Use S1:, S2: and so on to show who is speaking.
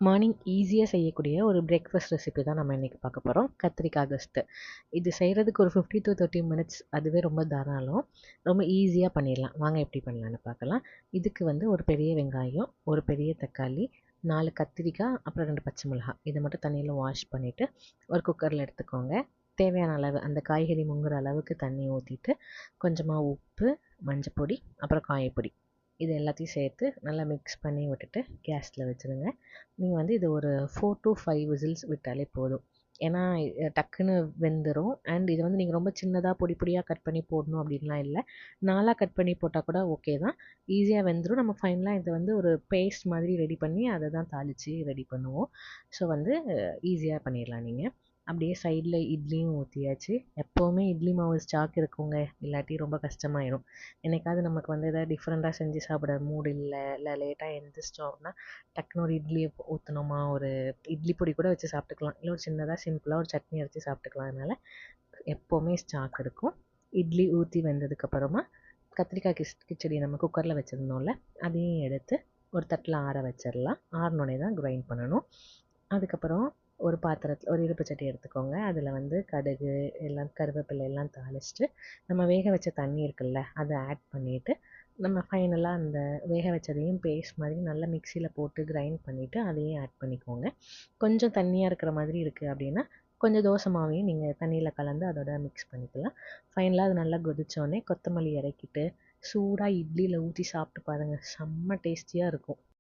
S1: Morning ஈஸியாக செய்யக்கூடிய ஒரு பிரேக்ஃபாஸ்ட் ரெசிபி தான் நம்ம இன்றைக்கி பார்க்க போகிறோம். கத்திரிக்காய் கஸ்ட்டு. இது செய்கிறதுக்கு ஒரு 50 to 30 மினிட்ஸ் அதுவே ரொம்ப தாராளம். ரொம்ப ஈஸியாக பண்ணிடலாம். வாங்க எப்படி பண்ணலான்னு பார்க்கலாம். இதுக்கு வந்து ஒரு பெரிய வெங்காயம், ஒரு பெரிய தக்காளி, 4 கத்திரிக்காய், அப்புறம் 2 பச்சை மிளகாய் இதை மட்டும் தண்ணியில் வாஷ் பண்ணிவிட்டு ஒரு குக்கரில் எடுத்துக்கோங்க. தேவையான அளவு அந்த காய்கறி முங்குற அளவுக்கு தண்ணி ஊற்றிட்டு கொஞ்சமாக உப்பு, மஞ்சப்பொடி, அப்புறம் காயப்பொடி இது எல்லாத்தையும் சேர்த்து நல்லா மிக்ஸ் பண்ணி விட்டுட்டு கேஸில் வச்சுருங்க. நீங்கள் வந்து இது ஒரு 4 to 5 விசில்ஸ் விட்டாலே போதும். ஏன்னா டக்குன்னு வெந்துடும். அண்ட் இது வந்து நீங்கள் ரொம்ப சின்னதாக பொடி பொடியாக கட் பண்ணி போடணும் அப்படின்லாம் இல்லை. நாலாக கட் பண்ணி போட்டால் கூட ஓகே தான். ஈஸியாக வெந்துடும். நம்ம ஃபைனலாக இதை வந்து ஒரு பேஸ்ட் மாதிரி ரெடி பண்ணி அதை தான் தாளித்து ரெடி பண்ணுவோம். ஸோ வந்து ஈஸியாக பண்ணிடலாம் நீங்கள். அப்படியே சைடில் இட்லியும் ஊற்றியாச்சு. எப்போவுமே இட்லி மாவு ஸ்டாக் இருக்குங்க, இல்லாட்டி ரொம்ப கஷ்டமாயிடும். என்னைக்காவது நமக்கு வந்து எதாவது டிஃப்ரெண்ட்டாக செஞ்சு சாப்பிட மூடு இல்லை லேட்டாக எழுந்திரிச்சிட்டோம் அப்படின்னா டக்குன்னு ஒரு இட்லியை ஊற்றினோமா, ஒரு இட்லி பொடி கூட வச்சு சாப்பிட்டுக்கலாம். இல்லை ஒரு சின்னதாக சிம்பிளாக ஒரு சட்னி அரைச்சி சாப்பிட்டுக்கலாம். அதனால் எப்போவுமே ஸ்டாக் இருக்கும். இட்லி ஊற்றி வெந்ததுக்கப்புறமா கத்திரிக்காய் கிச்சடி நம்ம குக்கரில் வச்சுருந்தோம்ல, அதையும் எடுத்து ஒரு தட்டில் ஆற வச்சிடலாம். ஆறினோடனே தான் கிரைண்ட் பண்ணணும். அதுக்கப்புறம் ஒரு பாத்திரத்தில் ஒரு இருப்பு சட்டி எடுத்துக்கோங்க. அதில் வந்து கடுகு எல்லாம் கருவேப்பிலை எல்லாம் தாளிச்சிட்டு நம்ம வேக வச்ச தண்ணி இருக்குல்ல அதை ஆட் பண்ணிவிட்டு நம்ம ஃபைனலாக அந்த வேக வச்சதையும் பேஸ்ட் மாதிரி நல்லா மிக்சியில் போட்டு கிரைண்ட் பண்ணிவிட்டு அதையும் ஆட் பண்ணிக்கோங்க. கொஞ்சம் தண்ணியாக இருக்கிற மாதிரி இருக்குது அப்படின்னா கொஞ்சம் தோசை மாவையும் நீங்கள் தண்ணியில் கலந்து அதோட மிக்ஸ் பண்ணிக்கலாம். ஃபைனலாக அது நல்லா கொதிச்சோடனே கொத்தமல்லி இறக்கிட்டு சூடாக இட்லியில் ஊற்றி சாப்பிட்டு பாருங்கள், செம்ம டேஸ்டியாக இருக்கும்.